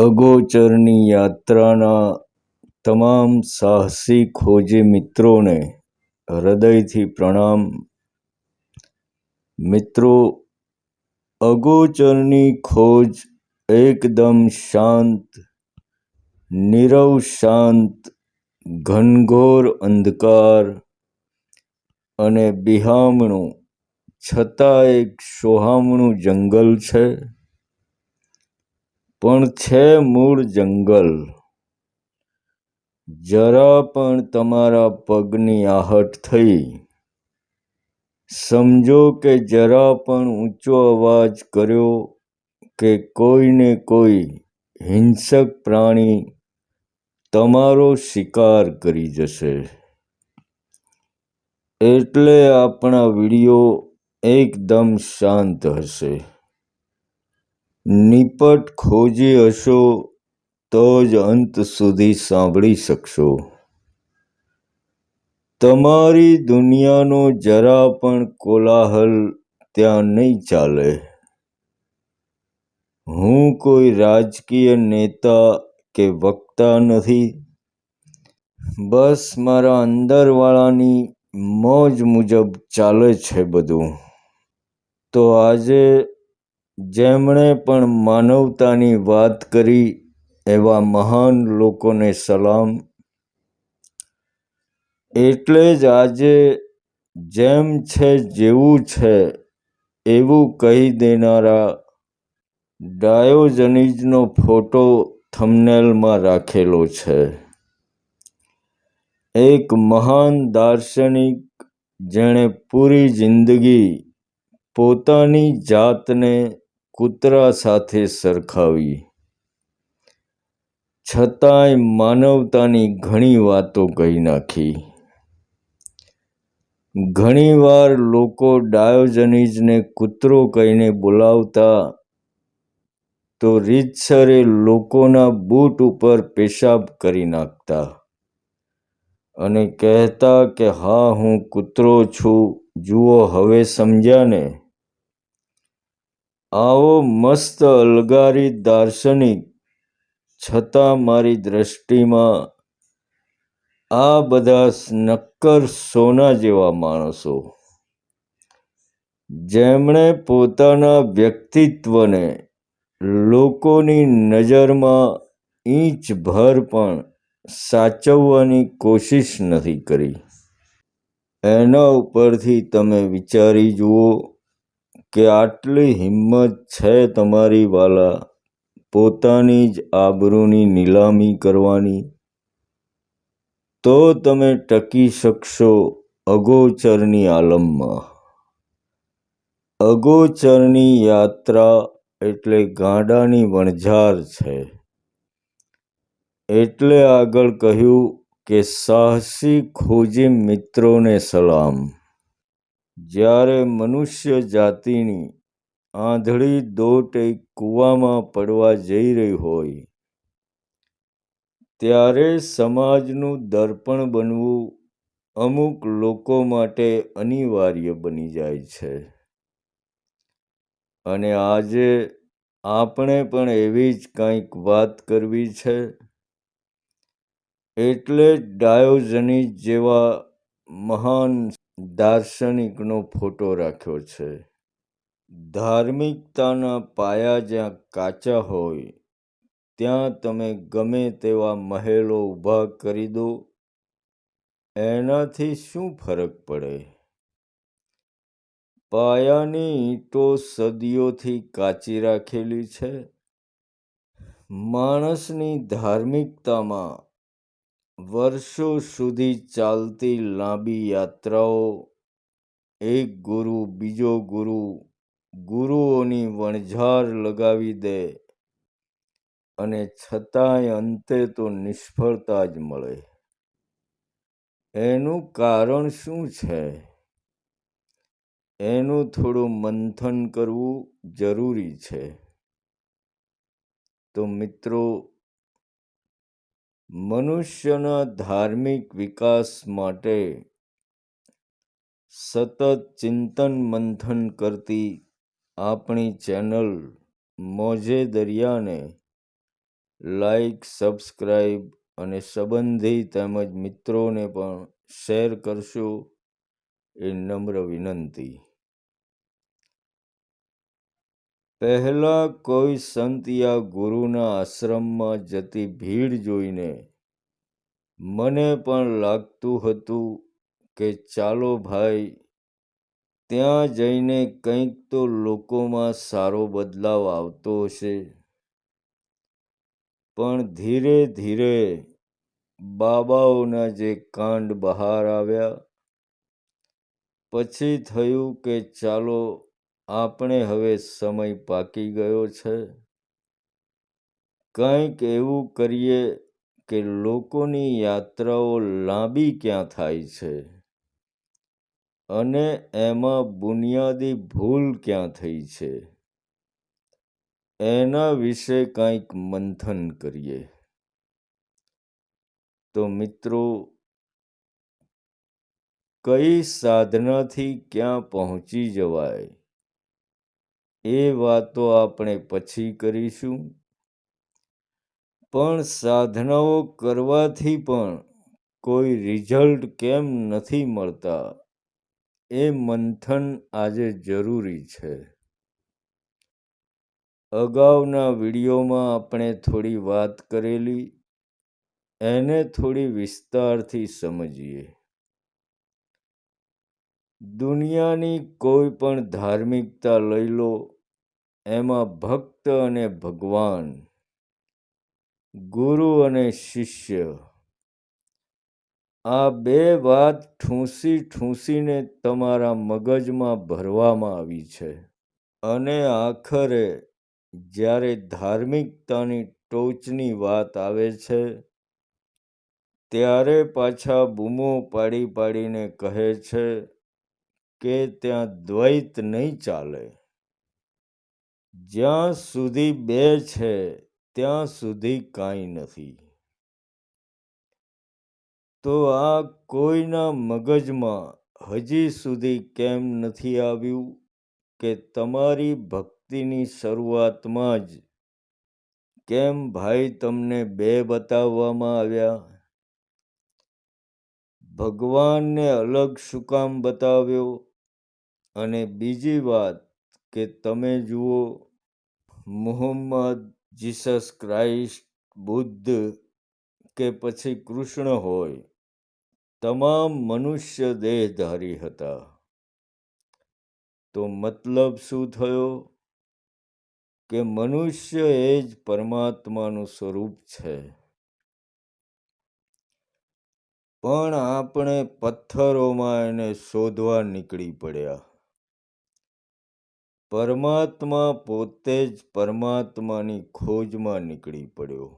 અગોચરની યાત્રાના તમામ સાહસી ખોજી મિત્રોને હૃદયથી પ્રણામ. મિત્રો, અગોચરની ખોજ એકદમ શાંત, નીરવ શાંત, ઘનઘોર અંધકાર અને બિહામણું છતાં એક સોહામણું જંગલ છે. પણ છે મૂળ જંગલ. જરા પણ તમારા પગની આહટ થઈ, સમજો કે જરા પણ ઊંચો અવાજ કર્યો કે કોઈને કોઈ હિંસક પ્રાણી તમારો શિકાર કરી જશે. એટલે આપણા વિડીયો એકદમ શાંત હશે. નિપટ ખોજી હશો તો જ અંત સુધી સાંભળી શકશો. તમારી દુનિયાનો જરા પણ કોલાહલ ત્યાં નહીં ચાલે. હું કોઈ રાજકીય નેતા કે વક્તા નથી. બસ મારા અંદરવાળાની મોજ મુજબ ચાલે છે બધું. તો આજે જેમણે પણ માનવતાની વાત કરી એવા મહાન લોકોને સલામ. એટલે જ આજે જેમ છે જેવું છે એવું કહી દેનારા ડાયોજનીઝનો ફોટો થંબનેલમાં રાખેલો છે. એક મહાન દાર્શનિક જેણે પૂરી જિંદગી પોતાની જાતને કૂતરા સાથે સરખાવી, છતાંય માનવતાની ઘણી વાતો કહી નાખી. ઘણીવાર લોકો ડાયોજનીઝને કૂતરો કહીને બોલાવતા તો રીતસર એ લોકોના બૂટ ઉપર પેશાબ કરી નાખતા અને કહેતા કે હા, હું કૂતરો છું, જુઓ હવે સમજ્યા ને. આવો મસ્ત અલગારી દાર્શનિક, છતાં મારી દ્રષ્ટિમાં આ બધા નક્કર સોના જેવા માણસો, જેમણે પોતાના વ્યક્તિત્વને લોકોની નજરમાં ઇંચભર પણ સાચવવાની કોશિશ નથી કરી. એના ઉપરથી તમે વિચારી જુઓ કે આટલી હિંમત છે તમારી વાલા પોતાની જ આબરૂની નીલામી કરવાની, તો તમે ટકી શકશો અગોચરની આલમમાં. અગોચરની યાત્રા એટલે ગાંડાની વણઝાર છે. એટલે આગળ કહ્યું કે સાહસી ખોજી મિત્રોને સલામ. જ્યારે મનુષ્ય જાતિની આંધળી દોટ એક કૂવામાં પડવા જઈ રહી હોય, ત્યારે સમાજનું દર્પણ બનવું અમુક લોકો માટે અનિવાર્ય બની જાય છે. અને આજે આપણે પણ એવી જ કંઈક વાત કરવી છે. એટલે જ ડાયોજનીઝ જેવા મહાન દાર્શનિકનો ફોટો રાખ્યો છે. ધાર્મિકતાના પાયા જ્યાં કાચા હોય ત્યાં તમે ગમે તેવા મહેલો ઊભા કરી દો, એનાથી શું ફરક પડે? પાયાની ઈંટો સદીઓથી કાચી રાખેલી છે. માણસની ધાર્મિકતામાં વર્ષો સુધી ચાલતી લાંબી યાત્રાઓ, એક ગુરુ બીજો ગુરુ, ગુરુઓની વણઝાર લગાવી દે અને છતાંય અંતે તો નિષ્ફળતા જ મળે. એનું કારણ શું છે? એનું થોડું મંથન કરવું જરૂરી છે. તો મિત્રો, મનુષ્યના ધાર્મિક વિકાસ માટે સતત ચિંતન મંથન કરતી આપણી ચેનલ મોજે દરિયાને લાઈક, સબસ્ક્રાઈબ અને સંબંધી તેમજ મિત્રોને પણ શેર કરશો એ નમ્ર વિનંતી. પહેલા કોઈ સંત યા ગુરુના આશ્રમમાં જતી ભીડ જોઈને મને પણ લાગતું હતું કે ચાલો ભાઈ, ત્યાં જઈને કંઈક તો લોકોમાં સારો બદલાવ આવતો હશે. પણ ધીરે ધીરે બાબાઓના જે કાંડ બહાર આવ્યા, પછી થયું કે ચાલો આપણે હવે સમય પાકી ગયો છે, કંઈક એવું કરીએ કે લોકોની યાત્રાઓ લાંબી ક્યાં થાય છે અને એમાં બુનિયાદી ભૂલ ક્યાં થઈ છે, એના વિશે કંઈક મંથન કરીએ. તો મિત્રો, કઈ સાધનાથી ક્યાં પહોંચી જવાય એ વાતો આપણે પછી કરીશું. પણ સાધનાઓ કરવાથી પણ કોઈ રિઝલ્ટ કેમ નથી મળતા એ મંથન આજે જરૂરી છે. અગાઉના વિડીયોમાં આપણે થોડી વાત કરેલી, એને થોડી વિસ્તારથી સમજીએ. દુનિયાની કોઈ પણ ધાર્મિકતા લઈ લો, એમાં ભક્ત અને ભગવાન, ગુરુ અને શિષ્ય, આ બે વાત ઠૂંસીને તમારા મગજમાં ભરવામાં આવી છે. અને આખરે જ્યારે ધાર્મિકતાની ટોચની વાત આવે છે, ત્યારે પાછા બૂમો પાડીને કહે છે કે ત્યાં દ્વૈત નહીં ચાલે. જ્યાં સુધી બે છે ત્યાં સુધી કાંઈ નથી. તો આ કોઈના મગજમાં હજી સુધી કેમ નથી આવ્યું કે તમારી ભક્તિની શરૂઆતમાં જ કેમ ભાઈ તમને બે બતાવવામાં આવ્યા? ભગવાનને અલગ શું કામ બતાવ્યો? અને બીજી વાત કે તમે જુઓ, મુહમ્મદ, જીસસ ક્રાઇસ્ટ, બુદ્ધ કે પછી કૃષ્ણ હોય, તમામ મનુષ્ય દેહધારી હતા. તો મતલબ શું થયો? કે મનુષ્ય એ જ પરમાત્માનું સ્વરૂપ છે. પણ આપણે પથ્થરોમાં એને શોધવા નીકળી પડ્યા. પરમાત્મા પોતે જ પરમાત્માની ખોજમાં નીકળી પડ્યો.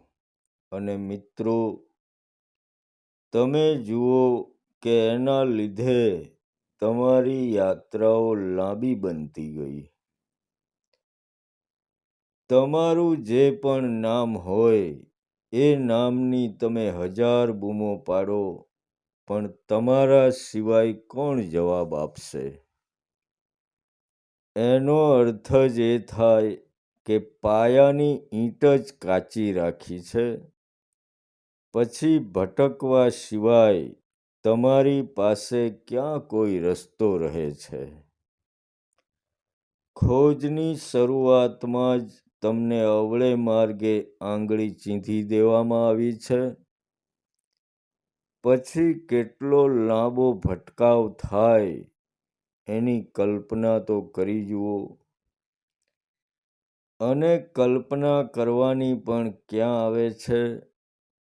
અને મિત્રો, તમે જુઓ કે એના લીધે તમારી યાત્રાઓ લાંબી બનતી ગઈ. તમારું જે પણ નામ હોય એ નામની તમે 1000 બૂમો પાડો, પણ તમારા સિવાય કોણ જવાબ આપશે? એનો અર્થ જ એ થાય કે પાયાની ઈંટ જ કાચી રાખી છે, પછી ભટકવા સિવાય તમારી પાસે ક્યાં કોઈ રસ્તો રહે છે? ખોજની શરૂઆતમાં જ તમને અવળે માર્ગે આંગળી ચીંધી દેવામાં આવી છે. પછી કેટલો લાંબો ભટકાવ થાય એની કલ્પના તો કરી જુઓ. અને કલ્પના કરવાની પણ ક્યાં આવે છે?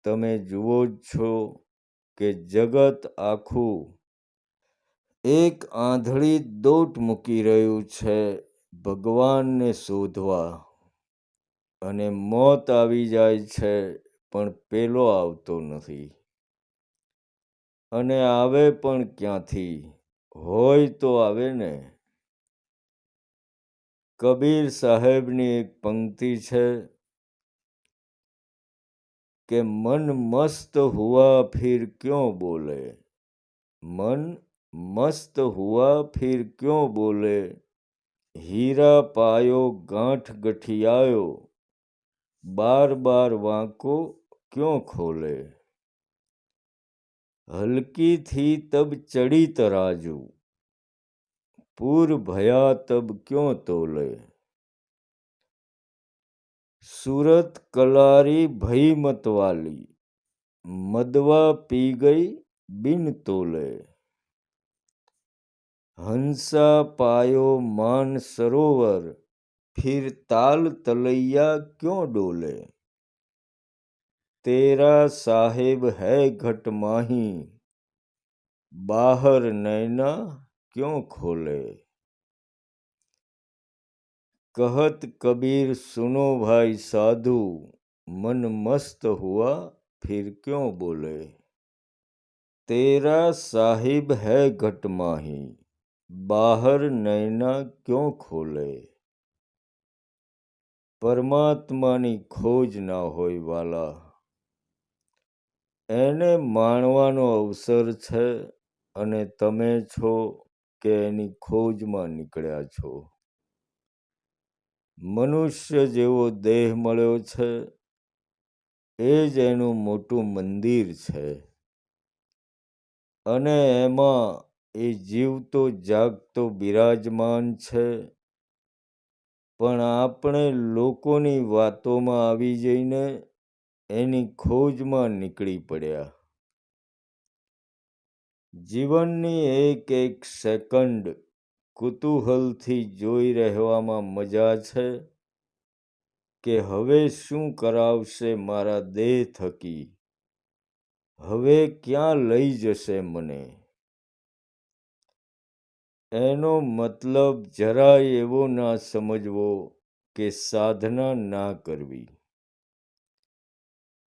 તમે જુઓ જ છો કે જગત આખું એક આંધળી દોટ મૂકી રહ્યું છે ભગવાનને શોધવા. અને મોત આવી જાય છે પણ પેલો આવતો નથી. અને આવે પણ ક્યાંથી? હોય તો આવે ને. કબીર સાહેબની એક પંક્તિ છે કે મન મસ્ત હુઆ ફિર ક્યોં બોલે, મન મસ્ત હુઆ ફિર ક્યોં બોલે, હીરા પાયો ગાંઠ ગઠિયાયો, બાર બાર વાંકો ક્यों ખોલે? હલકી થી તબ ચડી તરાજુ, પૂર ભયા તબ ક્यों તોલે? सूरत कलारी भई मतवाली, मदवा पी गई बिन तोले। हंसा पायो मान सरोवर, फिर ताल तलैया क्यों डोले? तेरा साहेब है घट माही, बाहर नैना क्यों खोले? कहत कबीर सुनो भाई साधु, मन मस्त हुआ फिर क्यों बोले? तेरा साहिब है घट माही, बाहर नैना क्यों खोले? પરમાત્માની ખોજ ના હોય વાલા, એને માણવાનો અવસર છે અને તમે છો કે એની ખોજમાં નીકળ્યા છો. મનુષ્ય જેવો દેહ મળ્યો છે એ જ એનું મોટું મંદિર છે અને એમાં એ જીવતો જાગતો બિરાજમાન છે. પણ આપણે લોકોની વાતોમાં આવી જઈને એની ખોજમાં નીકળી પડ્યા. જીવનની એક એક સેકન્ડ કુતૂહલથી જોઈ રહેવામાં મજા છે કે હવે શું કરાવશે મારા દેહ થકી, હવે ક્યાં લઈ જશે મને. એનો મતલબ જરાય એવો ના સમજવો કે સાધના ના કરવી,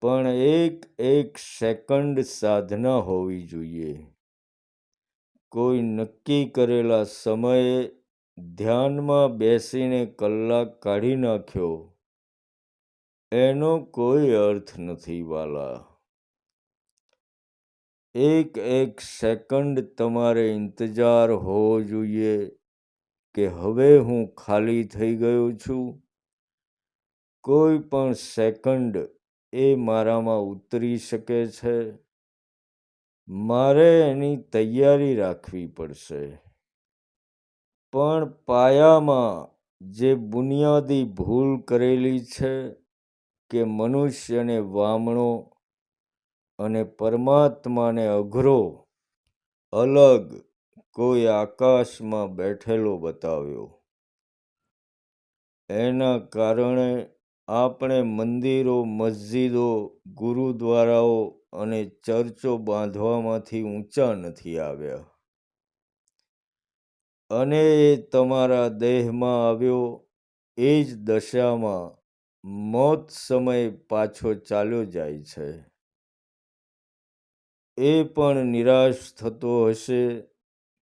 પણ એક એક સેકન્ડ સાધના હોવી જોઈએ. કોઈ નક્કી કરેલા સમયે ધ્યાનમાં બેસીને કલાક કાઢી નાખ્યો એનો કોઈ અર્થ નથી વાલા. એક એક સેકન્ડ તમારે ઇંતજાર હોવો જોઈએ કે હવે હું ખાલી થઈ ગયો છું, કોઈ પણ સેકન્ડ એ મારામાં ઉતરી શકે છે, મારે એની તૈયારી રાખવી પડશે. પણ પાયામાં જે બુનિયાદી ભૂલ કરેલી છે કે મનુષ્યને વામણો અને પરમાત્માને અઘરો અલગ કોઈ આકાશમાં બેઠેલો બતાવ્યો. એના કારણે આપણે મંદિરો, મસ્જિદો, ગુરુદ્વારાઓ અને ચર્ચો બાંધવામાંથી ઊંચા નથી આવ્યા. અને એ તમારા દેહમાં આવ્યો એ જ દશામાં મોત સમયે પાછો ચાલ્યો જાય છે. એ પણ નિરાશ થતો હશે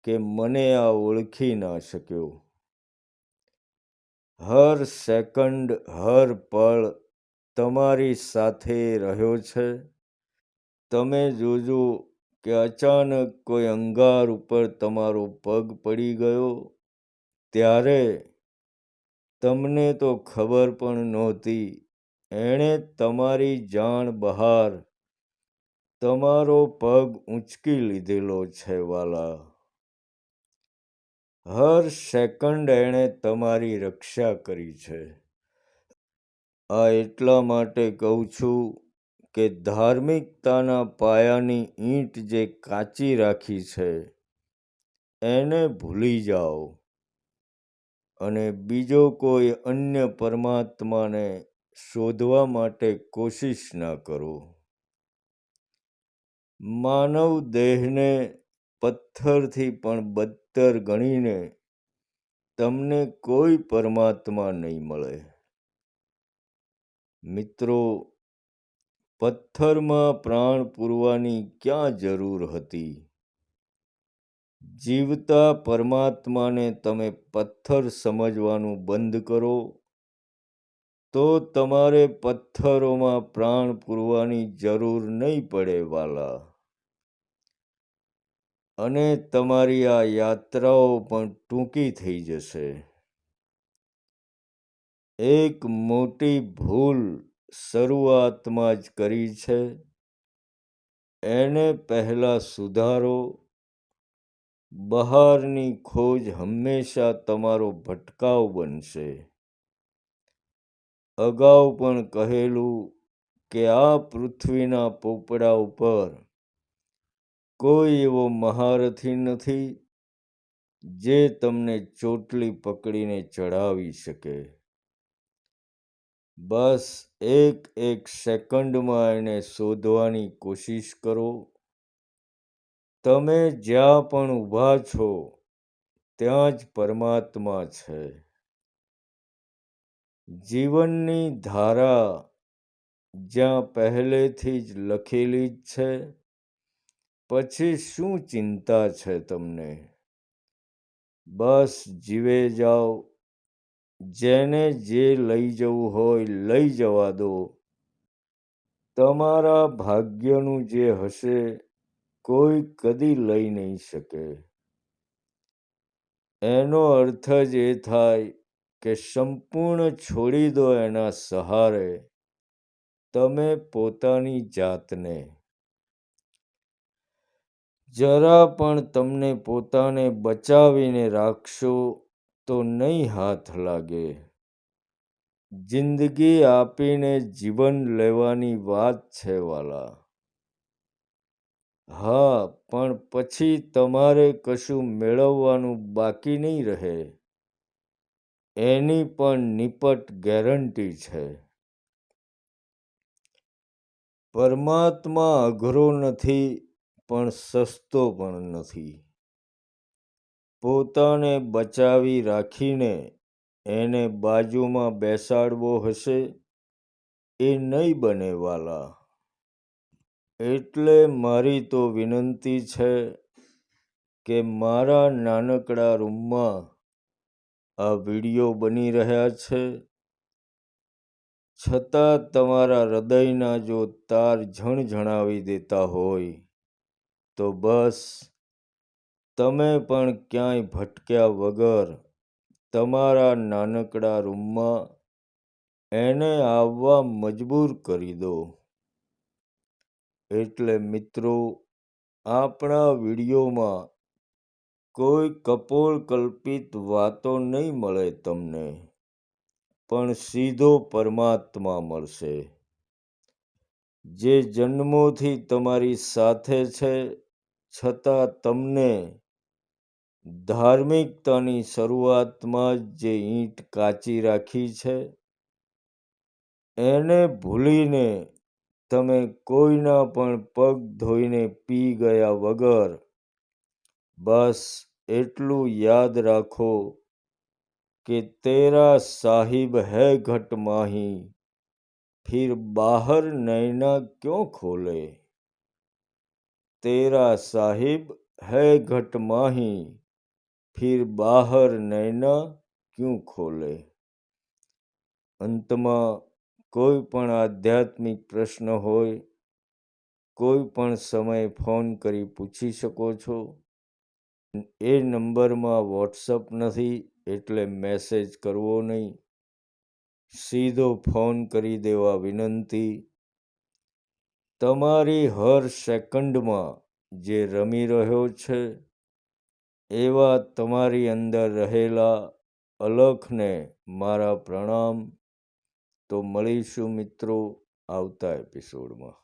કે મને આ ઓળખી ના શક્યો. હર સેકન્ડ, હર પળ તમારી સાથે રહ્યો છે. તમે જોજો કે અચાનક કોઈ અંગાર ઉપર તમારો પગ પડી ગયો ત્યારે તમને તો ખબર પણ નહોતી, એણે તમારી જાણ બહાર તમારો પગ ઊંચકી લીધેલો છે વાલા. હર સેકન્ડ એણે તમારી રક્ષા કરી છે. આ એટલા માટે કહું છું કે ધાર્મિકતાના પાયાની ઈંટ જે કાચી રાખી છે એને ભૂલી જાઓ અને બીજો કોઈ અન્ય પરમાત્માને શોધવા માટે કોશિશ ના કરો. માનવ દેહને પથ્થરથી પણ બદતર ગણીને તમને કોઈ પરમાત્મા નહીં મળે. મિત્રો, પથ્થરમાં પ્રાણ પૂરવાની ક્યાં જરૂર હતી? જીવતા પરમાત્માને તમે પથ્થર સમજવાનું બંધ કરો તો તમારે પથ્થરોમાં પ્રાણ પૂરવાની જરૂર નહીં પડે વાલા. અને તમારી આ યાત્રાઓ પણ ટૂંકી થઈ જશે. એક મોટી ભૂલ શરૂઆતમાં જ કરી છે, એને પહેલાં સુધારો. બહારની ખોજ હંમેશા તમારો ભટકાવ બનશે. અગાઉ પણ કહેલું કે આ પૃથ્વીના પોપડા ઉપર કોઈ એવો મહારથી નથી જે તમને ચોટલી પકડીને ચઢાવી શકે. બસ એક સેકન્ડમાં એને શોધવાની કોશિશ કરો. તમે જ્યાં પણ ઊભા છો ત્યાં જ પરમાત્મા છે. જીવનની ધારા જ્યાં પહેલેથી જ લખેલી જ છે, પછી શું ચિંતા છે તમને? બસ જીવે જાઓ. જેને જે લઈ જવું હોય લઈ જવા દો. તમારા ભાગ્યનું જે હશે કોઈ કદી લઈ નહીં શકે. એનો અર્થ જ એ થાય કે સંપૂર્ણ છોડી દો એના સહારે તમે પોતાની જાતને. જરા પણ તમને પોતાને બચાવીને રાખશો તો નહીં હાથ લાગે. જિંદગી આપીને જીવન લેવાની વાત છે વાલા. હા, પણ પછી તમારે કશું મેળવવાનું બાકી નહીં રહે. એની પણ નિપટ ગેરંટી છે. પરમાત્મા અઘરો નથી, પણ સસ્તો પણ નથી. પોતાને બચાવી રાખીને એને બાજુમાં બેસાડવો હશે એ નહીં બને વાલા. એટલે મારી તો વિનંતી છે કે મારા નાનકડા રૂમમાં આ વિડીયો બની રહ્યા છે, છતાં તમારા હૃદયના જો તાર ઝણઝણાવી દેતા હોય તો બસ તમે પણ ક્યાંય ભટક્યા વગર તમારા નાનકડા રૂમમાં એને આવવા મજબૂર કરી દો. એટલે મિત્રો, આપણા વિડીયોમાં કોઈ કપોળકલ્પિત વાતો નહીં મળે તમને, પણ સીધો પરમાત્મા મળશે, જે જન્મોથી તમારી સાથે છે, છતાં તમને ધાર્મિકતાની શરૂઆતમાં જ જે ઈંટ કાચી રાખી છે, એને ભૂલીને તમે કોઈના પણ પગ ધોઈને પી ગયા વગર બસ એટલું યાદ રાખો કે તેરા સાહિબ હૈ ઘટ માહી, ફિર બાહર નૈના ક્यों ખોલે. તેરા સાહિબ હૈ ઘટ માહી, ફિર બાહર નૈના ક્यों ખોલે. અંતમાં કોઈ પણ આધ્યાત્મિક પ્રશ્ન હોય કોઈ પણ સમયે ફોન કરી પૂછી શકો છો. એ નંબરમાં વોટ્સઅપ નથી એટલે મેસેજ કરવો નહીં, સીધો ફોન કરી દેવા વિનંતી. તમારી હર સેકન્ડમાં જે રમી રહ્યો છે એવા તમારી અંદર રહેલા અલખને મારા પ્રણામ. તો મળીશું મિત્રો આવતા એપિસોડમાં.